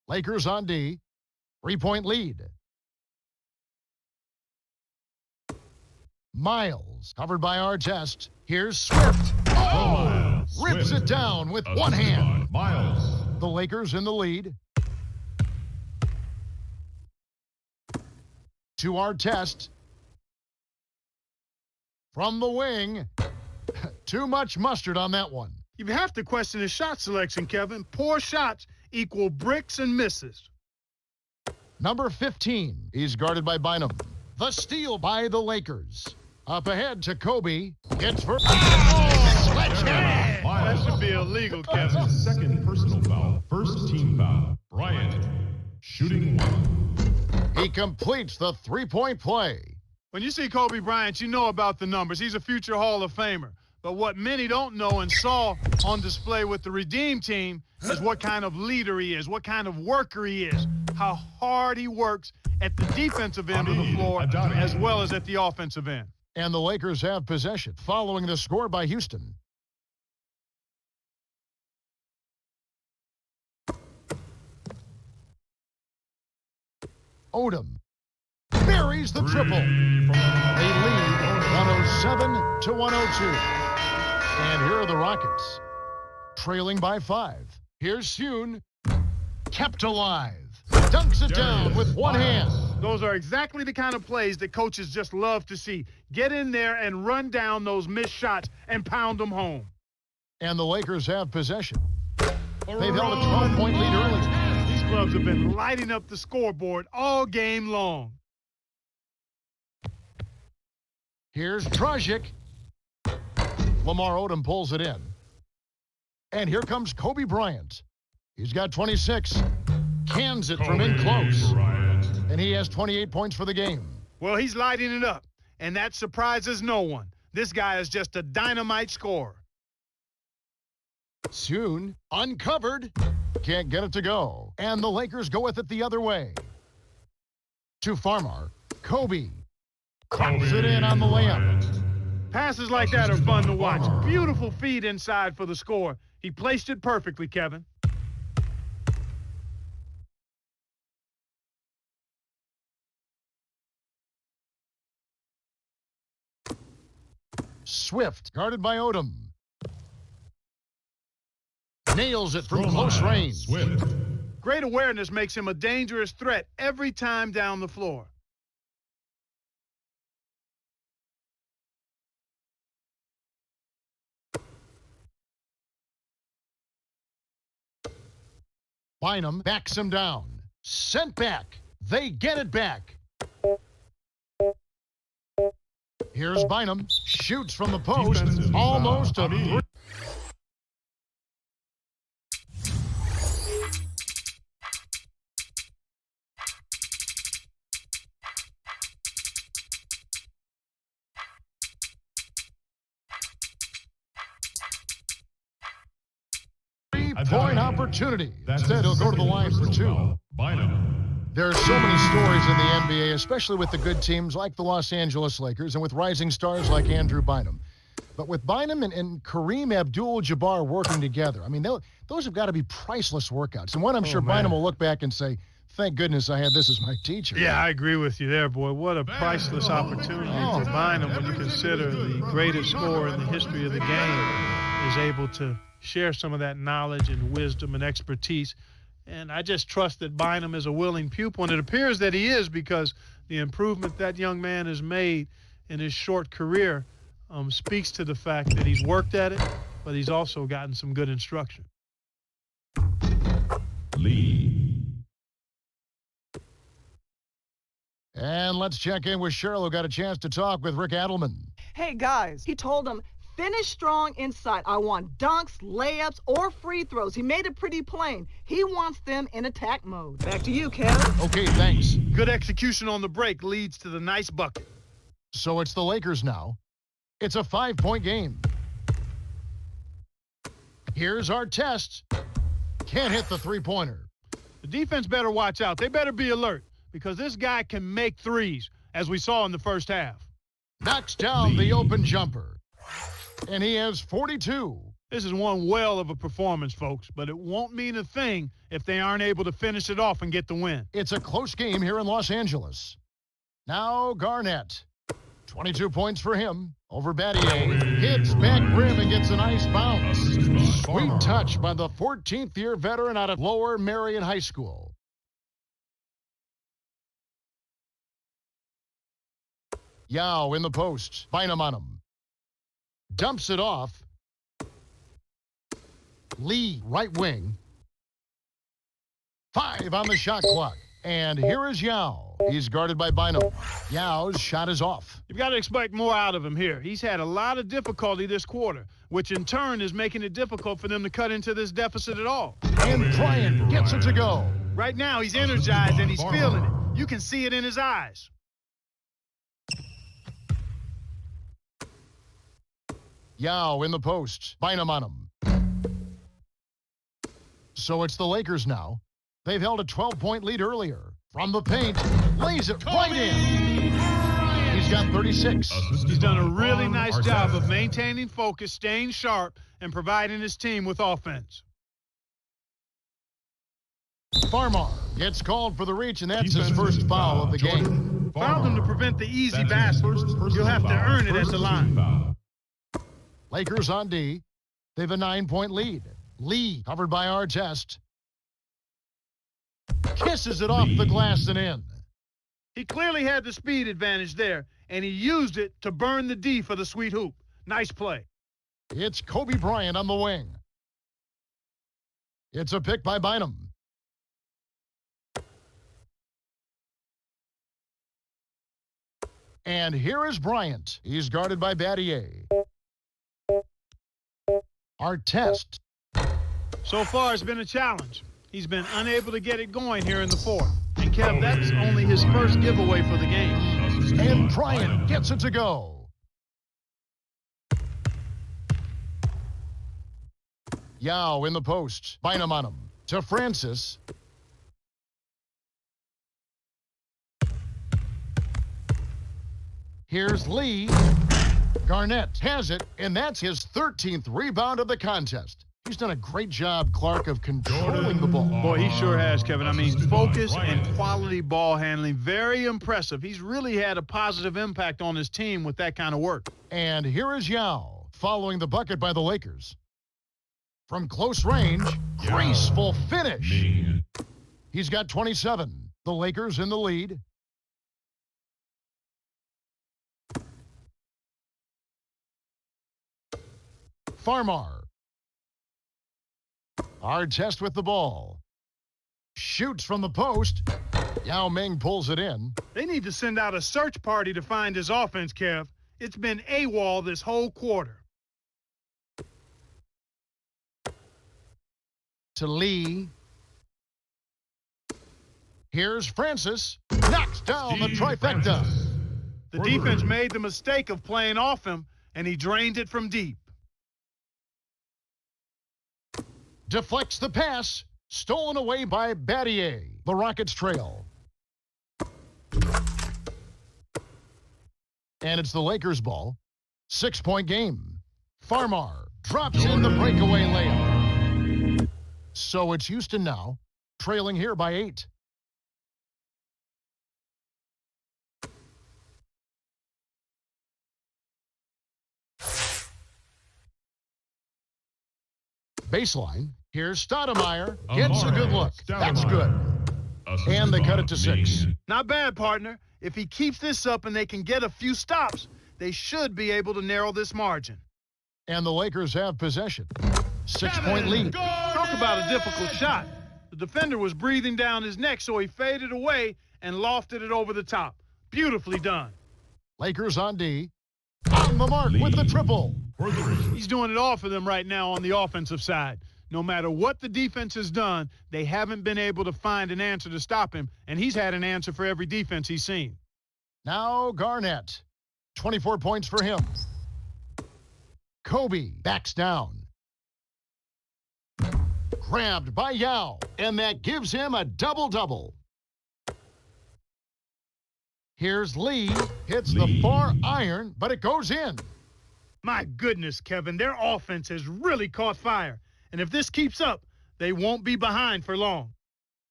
Lakers on D. 3-point lead. Miles, covered by Artest. Here's Swift. Oh! Rips it down with one hand. Miles. The Lakers in the lead. To Artest. From the wing. Too much mustard on that one. You have to question his shot selection, Kevin. Poor shots equal bricks and misses. Number 15. He's guarded by Bynum. The steal by the Lakers. Up ahead to Kobe. Gets for... Oh! Sledgehammer! That should be illegal, That's Kevin. his second personal foul. First team foul. Bryant. Shooting one. He completes the three-point play. When you see Kobe Bryant, you know about the numbers. He's a future Hall of Famer. But what many don't know and saw on display with the Redeem team is what kind of leader he is, what kind of worker he is, how hard he works at the defensive end of the floor as well as at the offensive end. And the Lakers have possession following the score by Houston. Odom buries the triple. They lead 107-102. And here are the Rockets, trailing by 5. Here's Hune, kept alive. Dunks it down with one hand. Those are exactly the kind of plays that coaches just love to see. Get in there and run down those missed shots and pound them home. And the Lakers have possession. They've held a 12-point lead early. These clubs have been lighting up the scoreboard all game long. Here's Dragic. Lamar Odom pulls it in. And here comes Kobe Bryant. He's got 26. Cans it from in close. And he has 28 points for the game. Well, he's lighting it up, and that surprises no one. This guy is just a dynamite scorer. Soon, uncovered. Can't get it to go. And the Lakers go with it the other way. To Farmar. Kobe. Cracks it in on the layup. Passes like that are fun to watch. Beautiful feed inside for the score. He placed it perfectly, Kevin. Swift, guarded by Odom. Nails it from close range. Swift. Great awareness makes him a dangerous threat every time down the floor. Bynum backs him down. Sent back. They get it back. Here's Bynum. Shoots from the post. Defensive Almost foul. a three. Three-point opportunity. Instead, he'll go to the line for 2. Bynum. There are so many stories in the NBA, especially with the good teams like the Los Angeles Lakers and with rising stars like Andrew Bynum. But with Bynum and Kareem Abdul-Jabbar working together, I mean, those have got to be priceless workouts. And one I'm sure Bynum will look back and say, thank goodness I had this as my teacher. Yeah, I agree with you there, boy. What a priceless opportunity for Bynum when you consider the greatest scorer in the history of the game is able to share some of that knowledge and wisdom and expertise. And I just trust that Bynum is a willing pupil, and it appears that he is because the improvement that young man has made in his short career speaks to the fact that he's worked at it, but he's also gotten some good instruction. Lee. And let's check in with Cheryl, who got a chance to talk with Rick Adelman. Hey, guys, he told them, finish strong inside. I want dunks, layups, or free throws. He made it pretty plain. He wants them in attack mode. Back to you, Kev. Okay, thanks. Good execution on the break leads to the nice bucket. So it's the Lakers now. It's a 5-point game. Here's our test. Can't hit the three-pointer. The defense better watch out. They better be alert because this guy can make threes, as we saw in the first half. Knocks down the open jumper. And he has 42. This is one well of a performance, folks, but it won't mean a thing if they aren't able to finish it off and get the win. It's a close game here in Los Angeles. Now Garnett. 22 points for him over Battier. Hits back rim and gets a nice bounce. Sweet touch by the 14th-year veteran out of Lower Merion High School. Yao in the post. Bynum on him. Dumps it off. Lee, right wing. 5 on the shot clock. And here is Yao. He's guarded by Bynum. Yao's shot is off. You've got to expect more out of him here. He's had a lot of difficulty this quarter, which in turn is making it difficult for them to cut into this deficit at all. And Bryant gets it to go. Right now, he's energized and he's feeling it. You can see it in his eyes. Yao in the post. Bynum on him. So it's the Lakers now. They've held a 12-point lead earlier. From the paint, lays it right in. He's got 36. He's done a really nice job of maintaining focus, staying sharp, and providing his team with offense. Farmar gets called for the reach, and that's his first foul of the game. Fouled him to prevent the easy basket. You'll have to earn it at the line. Lakers on D. They have a 9-point lead. Lee, covered by Artest. Kisses it off the glass and in. He clearly had the speed advantage there, and he used it to burn the D for the sweet hoop. Nice play. It's Kobe Bryant on the wing. It's a pick by Bynum. And here is Bryant. He's guarded by Battier. Artest. So far, it's been a challenge. He's been unable to get it going here in the fourth. And Kev, that's only his first giveaway for the game. And Bryant gets it to go. Yao in the post. Bynum on him. To Francis. Here's Lee. Garnett has it, and that's his 13th rebound of the contest. He's done a great job, Clark, of controlling the ball. Boy, he sure has, Kevin. I mean, focus and quality ball handling, very impressive. He's really had a positive impact on his team with that kind of work. And here is Yao, following the bucket by the Lakers. From close range, graceful finish. He's got 27. The Lakers in the lead. Farmar. Artest with the ball. Shoots from the post. Yao Ming pulls it in. They need to send out a search party to find his offense, Kev. It's been AWOL this whole quarter. To Lee. Here's Francis. Knocks down the trifecta. The defense made the mistake of playing off him, and he drained it from deep. Deflects the pass. Stolen away by Battier. The Rockets trail. And it's the Lakers' ball. 6-point game. Farmar drops in the breakaway layup. So it's Houston now, trailing here by 8. Baseline. Here's Stoudemire. Gets a good look. That's good. And they cut it to 6. Not bad, partner. If he keeps this up and they can get a few stops, they should be able to narrow this margin. And the Lakers have possession. 6-point lead. Talk about a difficult shot. The defender was breathing down his neck, so he faded away and lofted it over the top. Beautifully done. Lakers on D. On the mark with the triple. He's doing it all for them right now on the offensive side. No matter what the defense has done, they haven't been able to find an answer to stop him, and he's had an answer for every defense he's seen. Now Garnett. 24 points for him. Kobe backs down. Grabbed by Yao, and that gives him a double-double. Here's Lee. Hits the far iron, but it goes in. My goodness, Kevin, their offense has really caught fire. And if this keeps up, they won't be behind for long.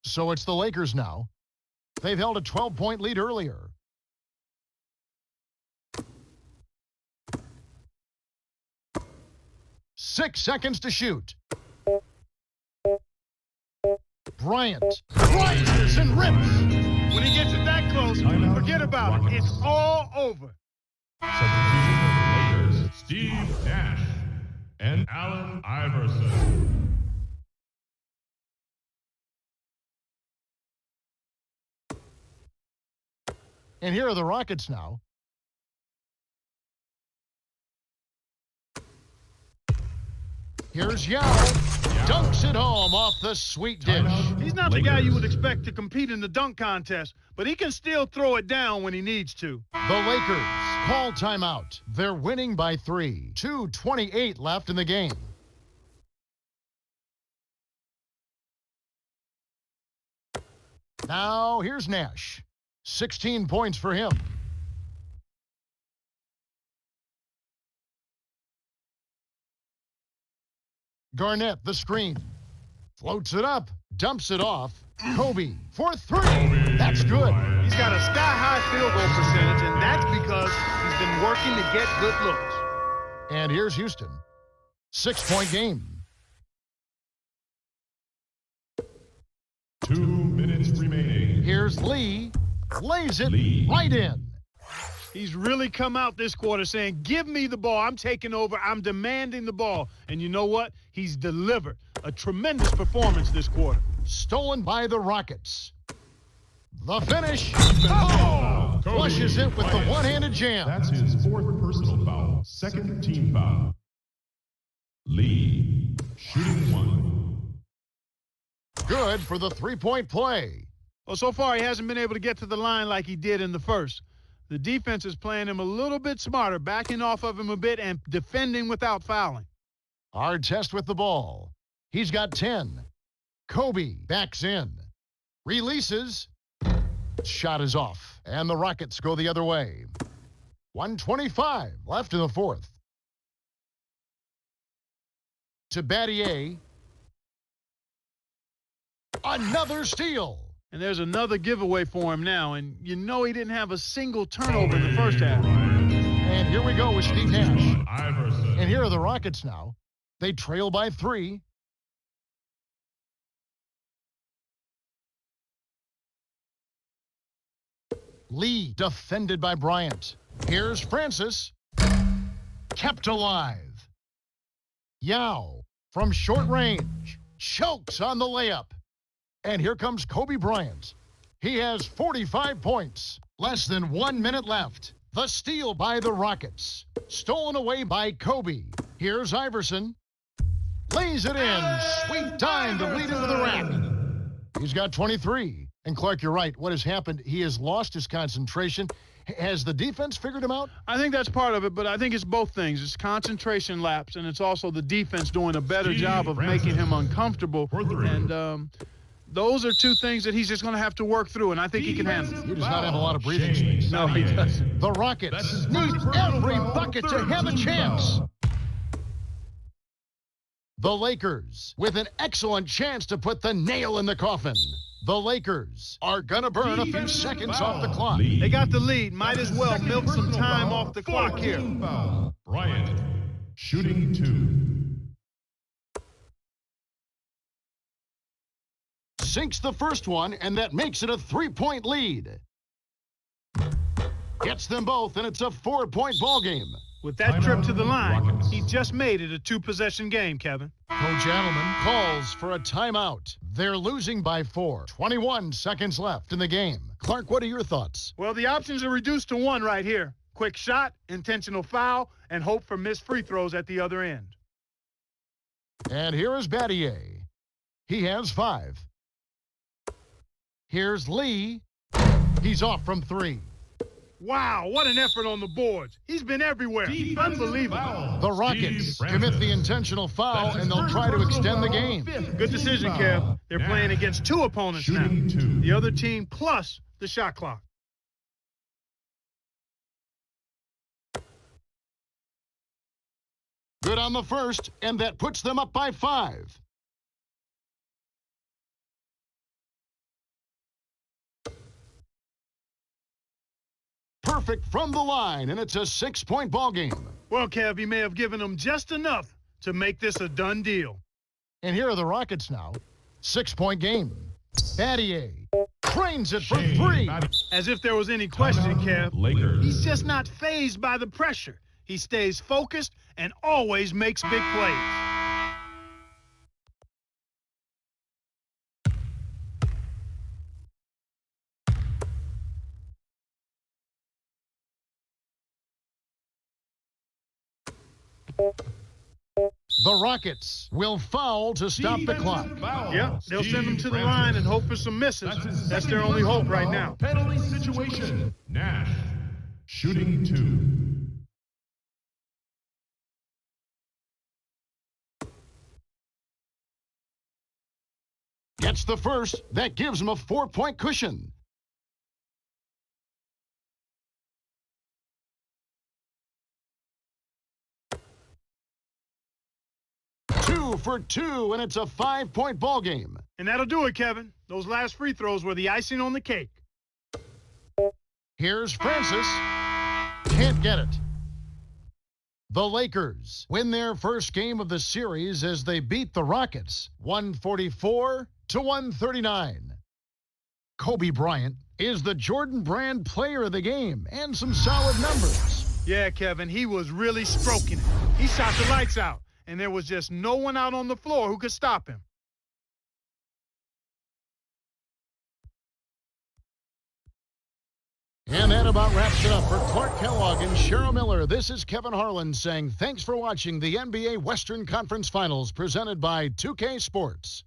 So it's the Lakers now. They've held a 12-point lead earlier. Six seconds to shoot. Bryant rises and rips. When he gets it that close, forget about it. It's all over. Substitution for the Lakers, Steve Nash and Allen Iverson. And here are the Rockets now. Here's Yao. Dunks it home off the sweet dish. He's not the guy you would expect to compete in the dunk contest, but he can still throw it down when he needs to. The Lakers call timeout. They're winning by 3. 2:28 left in the game. Now here's Nash. 16 points for him. Garnett, the screen. Floats it up. Dumps it off. Kobe for 3. That's good. He's got a sky-high field goal percentage, and that's because he's been working to get good looks. And here's Houston. 6-point game. 2 minutes remaining. Here's Lee. Lays it right in. He's really come out this quarter saying, give me the ball. I'm taking over. I'm demanding the ball. And you know what? He's delivered. A tremendous performance this quarter. Stolen by the Rockets. The finish. Oh! Flushes it with the one-handed jam. That's his 4th personal foul. 2nd team foul. Lee, shooting 1. Good for the 3-point play. Well, so far he hasn't been able to get to the line like he did in the first. The defense is playing him a little bit smarter, backing off of him a bit and defending without fouling. Hard test with the ball. He's got 10. Kobe backs in. Releases. Shot is off. And the Rockets go the other way. 1:25 left in the 4th. To Battier. Another steal. And there's another giveaway for him now. And you know he didn't have a single turnover in the first half. And here we go with Steve Nash. Iverson. And here are the Rockets now. They trail by 3. Lee defended by Bryant. Here's Francis. Kept alive. Yao from short range. Chokes on the layup. And here comes Kobe Bryant. He has 45 points. Less than 1 minute left. The steal by the Rockets. Stolen away by Kobe. Here's Iverson. Lays it in. Sweet time to lead into the rack. He's got 23. And Clark, you're right. What has happened, he has lost his concentration. Has the defense figured him out? I think that's part of it, but I think it's both things. It's concentration lapse, and it's also the defense doing a better job of making him uncomfortable. And those are two things that he's just going to have to work through, and I think he can handle. He does not have a lot of breathing space. No, he doesn't. The Rockets need every bucket to have a chance. The Lakers with an excellent chance to put the nail in the coffin. The Lakers are going to burn a few seconds off the clock. They got the lead. Might as well milk some time off the clock here. Bryant, shooting 2. Sinks the first one, and that makes it a 3-point lead. Gets them both, and it's a 4-point ball game. With that trip to the line, Rockets. he just made it a two-possession game, Kevin. Coach Adelman calls for a timeout. They're losing by 4. 21 seconds left in the game. Clark, what are your thoughts? Well, the options are reduced to one right here. Quick shot, intentional foul, and hope for missed free throws at the other end. And here is Battier. He has 5. Here's Lee. He's off from 3. Wow, what an effort on the boards. He's been everywhere. Unbelievable. Foul. The Rockets Steve commit the Francis. intentional foul, That's his and they'll first try to personal extend the foul. game. Good decision, Foul. Kev. They're Nash. playing against 2 opponents Shooting now. 2. The other team plus the shot clock. Good on the first, and that puts them up by 5. Perfect from the line, and it's a 6-point ball game. Well, Kev, he may have given them just enough to make this a done deal. And here are the Rockets now. 6-point game. Battier trains it for Shane 3. Battier. As if there was any question, Kev. Lakers. He's just not fazed by the pressure. He stays focused and always makes big plays. The Rockets will foul to stop the clock. Foul. Yep, they'll send him Steve to the Francis. line and hope for some misses. His That's second their only personal hope right foul. now. Penalty situation. Nash. Shooting 2. Gets the first. That gives him a 4-point cushion. Two for 2, and it's a 5-point ball game. And that'll do it, Kevin. Those last free throws were the icing on the cake. Here's Francis. Can't get it. The Lakers win their first game of the series as they beat the Rockets 144 to 139. Kobe Bryant is the Jordan Brand player of the game, and some solid numbers. Yeah, Kevin, he was really stroking it. He shot the lights out, and there was just no one out on the floor who could stop him. And that about wraps it up for Clark Kellogg and Cheryl Miller. This is Kevin Harlan saying thanks for watching the NBA Western Conference Finals presented by 2K Sports.